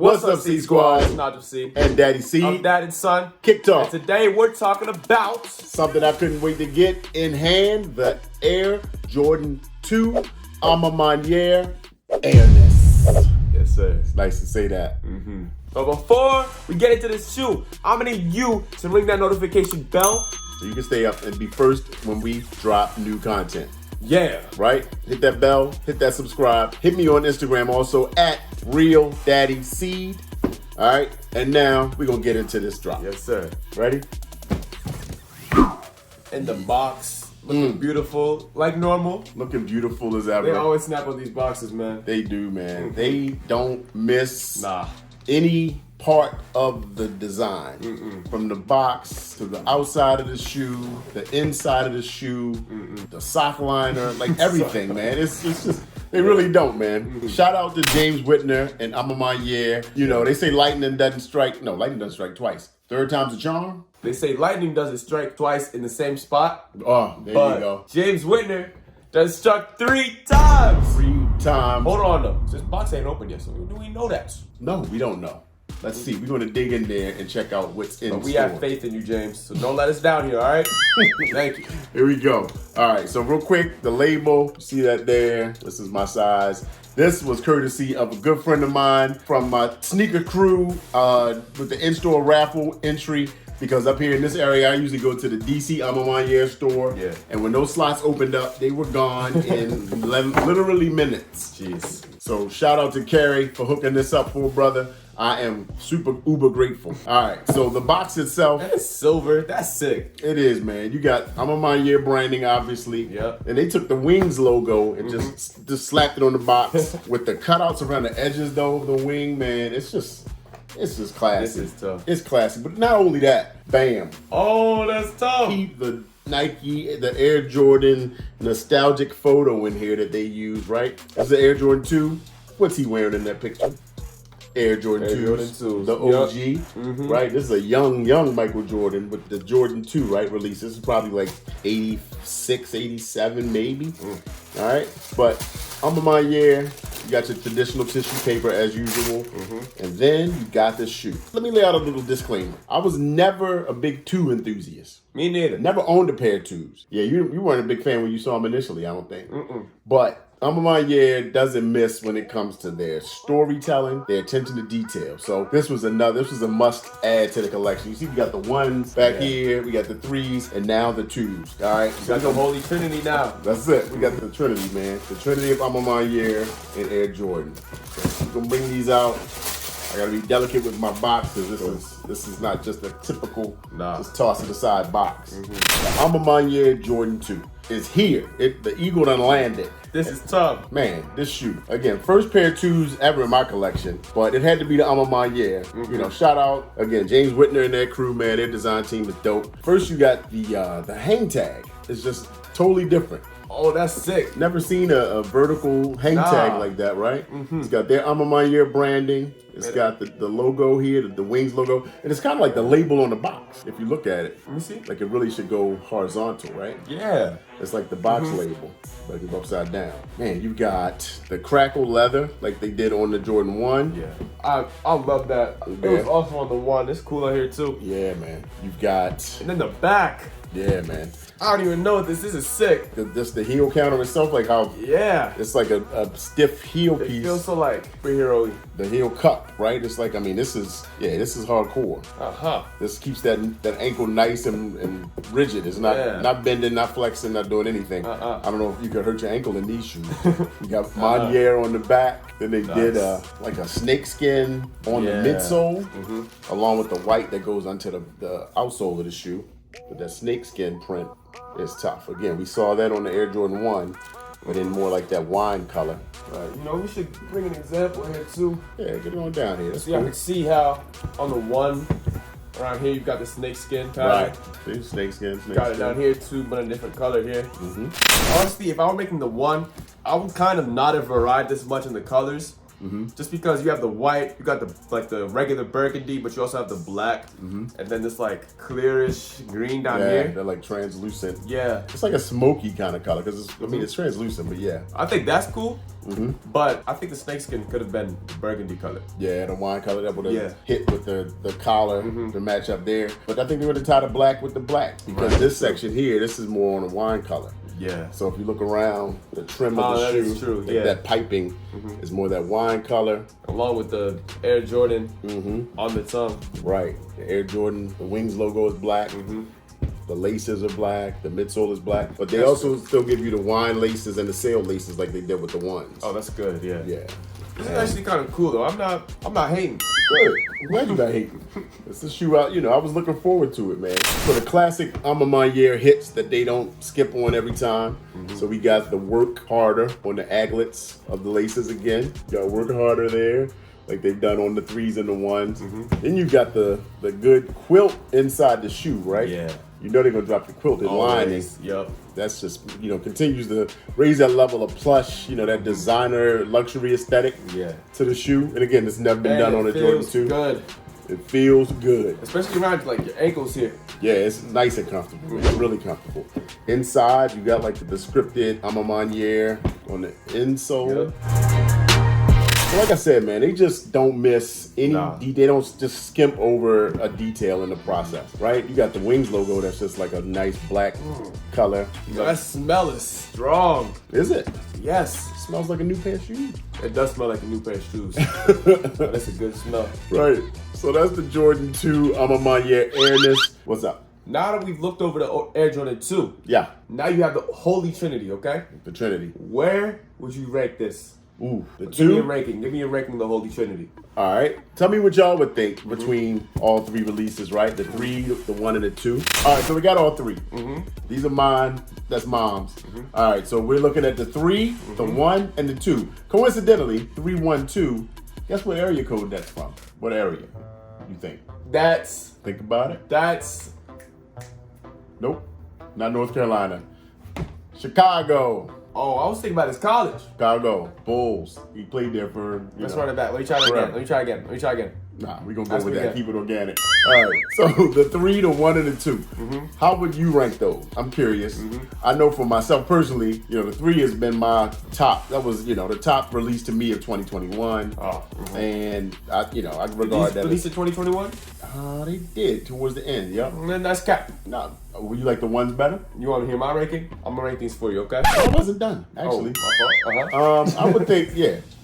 What's up, C Squad? It's Nigel C. And Daddy C. I'm Dad and Son. Kicked off. And today we're talking about something I couldn't wait to get in hand, the Air Jordan 2 Ma Maniere Airness. Yes, sir. It's nice to say that. But before we get into this shoe, I'm gonna need you to ring that notification bell. So you can stay up and be first when we drop new content. Yeah. Right? Hit that bell, hit that subscribe. Hit me on Instagram also at Real Daddy Seed. All right? And now we're going to get into this drop. Yes, sir. Ready? In the box, looking beautiful, like normal. Looking beautiful as ever. They always snap on these boxes, man. They do, man. They don't miss any part of the design. From the box to the outside of the shoe, the inside of the shoe, the sock liner, like everything, man. It's just, they really don't, man. Shout out to James Whitner and Ma Maniere. You know, they say lightning doesn't strike. No, lightning doesn't strike twice. Third time's a charm. They say lightning doesn't strike twice in the same spot. Oh, there you go. James Whitner does struck 3 times. 3 times. Hold on, though. This box ain't open yet, so do we know that? No, we don't know. Let's see. We're going to dig in there and check out what's in But we store. have faith in you, James, so don't let us down here, all right? Thank you. Here we go. All right, so real quick, the label, see that there? This is my size. This was courtesy of a good friend of mine from my sneaker crew with the in-store raffle entry. Because up here in this area, I usually go to the DC Ma Maniere store. Yeah. And when those slots opened up, they were gone in literally minutes. Jeez. So shout out to Carrie for hooking this up for a brother. I am super uber grateful. All right, so the box itself. That's silver. That's sick. It is, man. You got Ma Maniere branding, obviously. Yep. And they took the Wings logo and just slapped it on the box with the cutouts around the edges, though, of the wing, man. It's just classy. This is tough. It's classy. But not only that, bam. Oh, that's tough. Keep the Nike, the Air Jordan nostalgic photo in here that they use, right? That's the Air Jordan 2. What's he wearing in that picture? Air Jordan 2s, the OG, right? This is a young Michael Jordan with the Jordan 2, right, release. This is probably like 86, 87 maybe, all right? But Ma Maniere, you got your traditional tissue paper as usual, and then you got the shoe. Let me lay out a little disclaimer. I was never a big 2 enthusiast. Me neither. Never owned a pair of 2s. Yeah, you weren't a big fan when you saw them initially, I don't think. But Ma Maniere doesn't miss when it comes to their storytelling, their attention to detail. So this was a must add to the collection. You see, we got the 1s back here, we got the 3s, and now the 2s. All right, we got the Holy Trinity now. That's it. We got the Trinity, man. The Trinity of Ma Maniere and Air Jordan. So we're gonna bring these out. I gotta be delicate with my box because this is not just a typical just toss it aside box. The Ma Maniere Jordan 2 is here. The eagle done landed. This is tough. Man, this shoe. Again, first pair of 2s ever in my collection, but it had to be the Ma Maniere. You know, shout out, again, James Whitner and their crew, man. Their design team is dope. First, you got the hang tag. It's just totally different. Oh, that's sick. Never seen a vertical hang tag like that, right? It's got their Ma Maniere branding. It's got the logo here, the Wings logo. And it's kind of like the label on the box, if you look at it. Let me see. Like it really should go horizontal, right? Yeah. It's like the box label, like it's upside down. Man, you got the crackle leather, like they did on the Jordan 1. Yeah. I love that. It was also on the 1. It's cool out here, too. Yeah, man. You've got... And then the back. Yeah, man. I don't even know what this is. This is sick. Just the heel counter itself, like how it's like a stiff heel piece. It feels so like superhero-y. The heel cup, right? It's like, I mean, this is hardcore. This keeps that ankle nice and rigid. It's not bending, not flexing, not doing anything. I don't know if you could hurt your ankle in these shoes. You got Maniere on the back. Then they did like a snake skin on the midsole, along with the white that goes onto the outsole of the shoe. But that snakeskin print is tough. Again, we saw that on the Air Jordan 1, but in more like that wine color. You know, we should bring an example here too. Yeah, get it on down here. That's cool. I can see how on the 1 around here you've got the snakeskin pattern. Right. See, snakeskin. Got it down here too, but a different color here. Honestly, if I were making the 1, I would kind of not have varied this much in the colors. Just because you have the white, you got the regular burgundy, but you also have the black, and then this like clearish green down here. They're like translucent. Yeah. It's like a smoky kind of color because I mean it's translucent, but yeah. I think that's cool. But I think the snakeskin could have been burgundy color. Yeah, the wine color that would have hit with the collar to match up there. But I think they would have tied the black with the black because this section here, this is more on the wine color. Yeah. So if you look around, the trim of the shoe, is true. that piping is more that wine color. Along with the Air Jordan on the tongue. Right. The Air Jordan, the Wings logo is black. The laces are black. The midsole is black. But they also still give you the wine laces and the sail laces like they did with the ones. Oh, that's good. Yeah. Yeah. This is actually kind of cool though. I'm not hating. Good. I'm glad you're not hating. It's a shoe out, I was looking forward to it, man. So the classic Ma Maniere hits that they don't skip on every time. So we got the work harder on the aglets of the laces again. You got work harder there, like they've done on the 3s and the 1s. Then you got the good quilt inside the shoe, right? Yeah. You know they're gonna drop the quilted lining. Yep. That's just, continues to raise that level of plush, that designer luxury aesthetic to the shoe. And again, it's never been done on a Jordan 2. Good. It feels good. Especially around like your ankles here. Yeah, it's nice and comfortable. It's really comfortable. Inside, you got like the scripted Ma Maniere on the insole. Yep. So like I said, man, they just don't miss any. They don't just skimp over a detail in the process, right? You got the Wings logo that's just like a nice black color. That smell is strong. Is it? Yes. It smells like a new pair of shoes. It does smell like a new pair of shoes. That's a good smell. Right. So that's the Jordan 2 Ma Maniere Airness. What's up? Now that we've looked over the Air Jordan 2, now you have the Holy Trinity, okay? The Trinity. Where would you rank this? Ooh, the 2? Give me a ranking. Give me a ranking of the Holy Trinity. All right. Tell me what y'all would think between all 3 releases, right? The 3, the 1, and the 2. All right, so we got all 3. These are mine. That's Mom's. All right, so we're looking at the 3, the 1, and the 2. Coincidentally, 312. Guess what area code that's from? What area you think? Think about it. Nope. Not North Carolina. Chicago. Oh, I was thinking about his college. Chicago Bulls. He played there for. Let's run it back. Let me try again. Nah, we're going to go with that. Keep it organic. All right. So the 3, the 1, and the 2. How would you rank those? I'm curious. I know for myself personally, the 3 has been my top. That was, the top release to me of 2021. And I regard that. Released in 2021? They did towards the end. Yep. Then that's cap. No. Would you like the ones better? You want to hear my ranking? I'm gonna rank these for you, okay? I wasn't done, actually. Oh, my fault. I would think,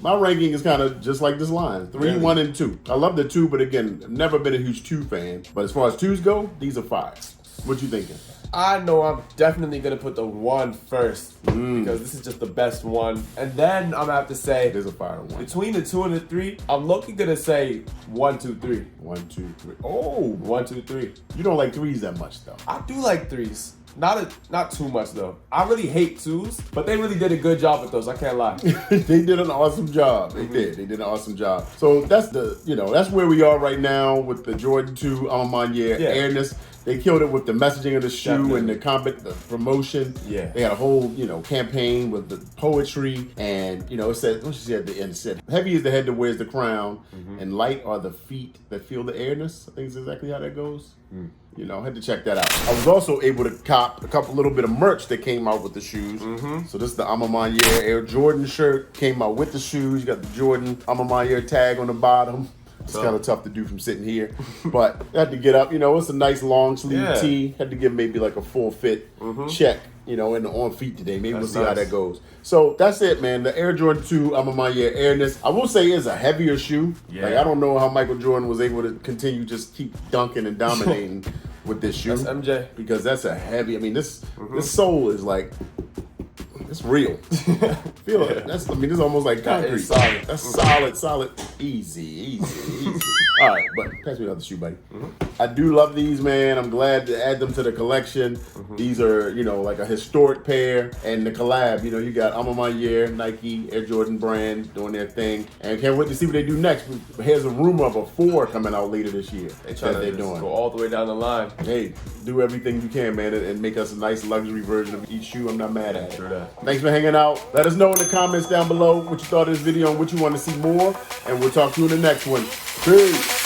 my ranking is kind of just like this line. 3, 1, and 2. I love the 2, but again, never been a huge 2 fan. But as far as 2s go, these are 5s. What you thinking? I know I'm definitely gonna put the 1 first because this is just the best one, and then I'm gonna have to say there's a fire 1 between the 2 and the 3. I'm looking gonna say 1, 2, 3. 1, 2, 3. Oh, 1, 2, 3. You don't like 3s that much though. I do like 3s. Not too much though. I really hate 2s, but they really did a good job with those. I can't lie. They did an awesome job. They did. They did an awesome job. So that's that's where we are right now with the Jordan 2 Ma Maniere Airness. They killed it with the messaging of the shoe and the promotion. Yeah. They had a whole, campaign with the poetry and, it said, what she said at the end, it said, heavy is the head that wears the crown and light are the feet that feel the airness. I think is exactly how that goes. I had to check that out. I was also able to cop a little bit of merch that came out with the shoes. So this is the Ma Maniere Air Jordan shirt. Came out with the shoes. You got the Jordan Ma Maniere tag on the bottom. It's kind of tough to do from sitting here, but I had to get up. It's a nice long sleeve tee. Had to give maybe like a full fit check, in the on feet today. Maybe we'll see how that goes. So that's it, man. The Air Jordan 2 Ma Maniere Airness. I will say is a heavier shoe. Yeah. Like I don't know how Michael Jordan was able to continue just keep dunking and dominating with this shoe. That's MJ. Because that's a heavy. I mean, this sole is like. It's real. Feel it. This is almost like concrete. That is solid. That's solid. Easy. All right, but pass me another shoe, buddy. I do love these, man. I'm glad to add them to the collection. These are, like a historic pair. And the collab, you got Ma Maniere, Nike, Air Jordan brand doing their thing. And can't wait to see what they do next. Here's a rumor of a 4 coming out later this year. They're doing. Go all the way down the line. Hey, do everything you can, man, and make us a nice luxury version of each shoe. I'm not mad at it. Sure that. Thanks for hanging out. Let us know in the comments down below what you thought of this video and what you want to see more. And we'll talk to you in the next one. Peace.